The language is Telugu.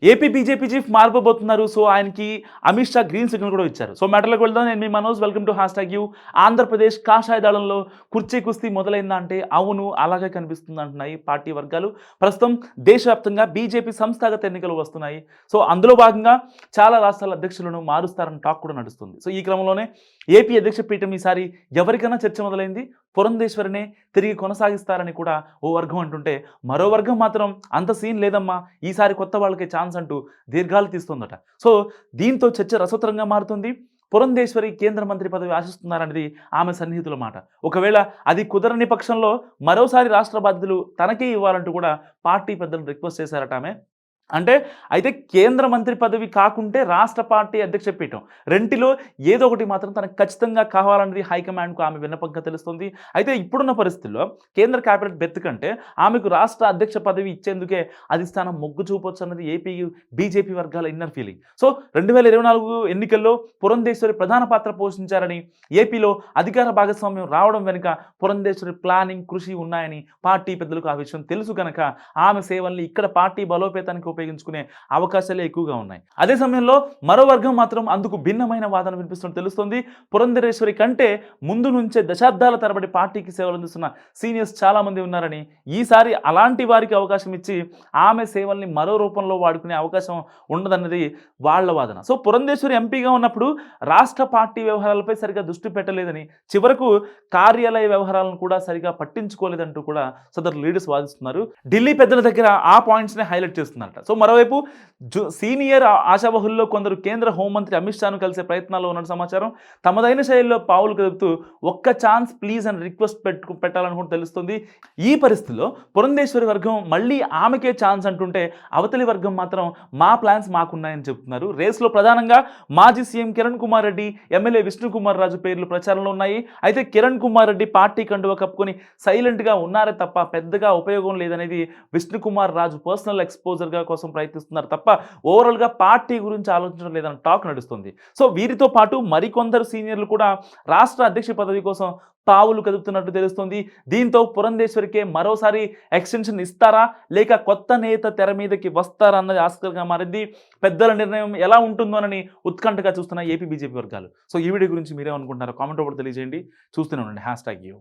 ఏపీ బీజేపీ చీఫ్ మారిపోబోతున్నారు. సో, ఆయనకి అమిత్ షా గ్రీన్ సిగ్నల్ కూడా ఇచ్చారు. సో, మ్యాటర్‌లోకి వెళ్దాం. నేను మీ మనోజ్. వెల్కమ్ టు #యూ. ఆంధ్రప్రదేశ్ కాషాయ దళంలో కుర్చీ కుస్తీ మొదలైందా అంటే అవును, అలాగే కనిపిస్తుంది అంటున్నాయి పార్టీ వర్గాలు. ప్రస్తుతం దేశవ్యాప్తంగా బీజేపీ సంస్థాగత ఎన్నికలు వస్తున్నాయి. సో, అందులో భాగంగా చాలా రాష్ట్రాల అధ్యక్షులను మారుస్తారని టాక్ కూడా నడుస్తుంది. సో, ఈ క్రమంలోనే ఏపీ అధ్యక్ష పీఠం ఈసారి ఎవరికైనా చర్చ మొదలైంది. పురంధేశ్వరినే తిరిగి కొనసాగిస్తారని కూడా ఓ వర్గం అంటుంటే, మరో వర్గం మాత్రం అంత సీన్ లేదమ్మా, ఈసారి కొత్త వాళ్ళకి ఛాన్స్ అంటూ దీర్ఘాలు తీస్తుందట. సో, దీంతో చర్చ రసవత్తరంగా మారుతుంది. పురంధేశ్వరి కేంద్ర మంత్రి పదవి ఆశిస్తున్నారనేది ఆమె సన్నిహితుల మాట. ఒకవేళ అది కుదరని పక్షంలో మరోసారి రాష్ట్ర బాధ్యతలు తనకే ఇవ్వాలంటూ కూడా పార్టీ పెద్దలు రిక్వెస్ట్ చేశారట ఆమె. అంటే అయితే కేంద్ర మంత్రి పదవి కాకుంటే రాష్ట్ర పార్టీ అధ్యక్ష పీఠం రెంటిలో ఏదో ఒకటి మాత్రం తనకు ఖచ్చితంగా కావాలన్నది హైకమాండ్కు ఆమె విన్నపంగా తెలుస్తుంది. అయితే ఇప్పుడున్న పరిస్థితుల్లో కేంద్ర క్యాబినెట్ బెర్త్ కంటే ఆమెకు రాష్ట్ర అధ్యక్ష పదవి ఇచ్చేందుకే అధిష్టానం మొగ్గు చూపొచ్చు అన్నది ఏపీ బీజేపీ వర్గాల ఇన్నర్ ఫీలింగ్. సో, 2024 ఎన్నికల్లో పురంధేశ్వరి ప్రధాన పాత్ర పోషించారని, ఏపీలో అధికార భాగస్వామ్యం రావడం వెనుక పురంధేశ్వరి ప్లానింగ్, కృషి ఉన్నాయని పార్టీ పెద్దలకు ఆ విషయం తెలుసు కనుక ఆమె సేవల్ని ఇక్కడ పార్టీ బలోపేతానికి ఉపయోగించుకునే అవకాశాలే ఎక్కువగా ఉన్నాయి. అదే సమయంలో మరో వర్గం మాత్రం అందుకు భిన్నమైన వాదన వినిపిస్తున్నట్టు తెలుస్తుంది. పురంధరేశ్వరి కంటే ముందు నుంచే దశాబ్దాల తరబడి పార్టీకి సేవలు అందిస్తున్న సీనియర్స్ చాలా మంది ఉన్నారని, ఈసారి అలాంటి వారికి అవకాశం ఇచ్చి ఆమె సేవల్ని మరో రూపంలో వాడుకునే అవకాశం ఉండదన్నది వాళ్ళ వాదన. సో, పురంధేశ్వరి ఎంపీగా ఉన్నప్పుడు రాష్ట్ర పార్టీ వ్యవహారాలపై సరిగా దృష్టి పెట్టలేదని, చివరకు కార్యాలయ వ్యవహారాలను కూడా సరిగా పట్టించుకోలేదంటూ కూడా సదరు లీడర్స్ వాదిస్తున్నారు. ఢిల్లీ పెద్దల దగ్గర ఆ పాయింట్స్ని హైలైట్ చేస్తున్నారట. సో, మరోవైపు సీనియర్ ఆశావహుల్లో కొందరు కేంద్ర హోంమంత్రి అమిత్ షాను కలిసే ప్రయత్నాల్లో ఉన్న సమాచారం. తమదైన శైలిలో పావులు కదుపుతూ ఒక్క ఛాన్స్ ప్లీజ్ అని రిక్వెస్ట్ పెట్టాలనుకుంటూ తెలుస్తుంది. ఈ పరిస్థితిలో పురంధేశ్వరి వర్గం మళ్ళీ ఆమెకే ఛాన్స్ అంటుంటే, అవతలి వర్గం మాత్రం మా ప్లాన్స్ మాకున్నాయని చెబుతున్నారు. రేస్లో ప్రధానంగా మాజీ సీఎం కిరణ్ కుమార్ రెడ్డి, ఎమ్మెల్యే విష్ణుకుమార్ రాజు పేర్లు ప్రచారంలో ఉన్నాయి. అయితే కిరణ్ కుమార్ రెడ్డి పార్టీ కండువా కప్పుకొని సైలెంట్గా ఉన్నారే తప్ప పెద్దగా ఉపయోగం లేదనేది విష్ణుకుమార్ రాజు పర్సనల్ ఎక్స్పోజర్గా కోసం ప్రయత్నిస్తున్నారు తప్ప ఓవరాల్గా పార్టీ గురించి ఆలోచించడం లేదన్న టాక్ నడుస్తుంది. సో, వీరితో పాటు మరికొందరు సీనియర్లు కూడా రాష్ట్ర అధ్యక్ష పదవి కోసం పావులు కదుపుతున్నట్టు తెలుస్తుంది. దీంతో పురంధేశ్వరికే మరోసారి ఎక్స్టెన్షన్ ఇస్తారా, లేక కొత్త నేత తెర మీదకి వస్తారా అన్నది ఆసక్తిగా మారింది. పెద్దల నిర్ణయం ఎలా ఉంటుందోనని ఉత్కంఠగా చూస్తున్న ఏపీ బీజేపీ వర్గాలు. సో, ఈ వీడియో గురించి మీరేమనుకుంటున్నారో కామెంట్ రూపంలో తెలియజేయండి. చూస్తూనే ఉండండి #యూ.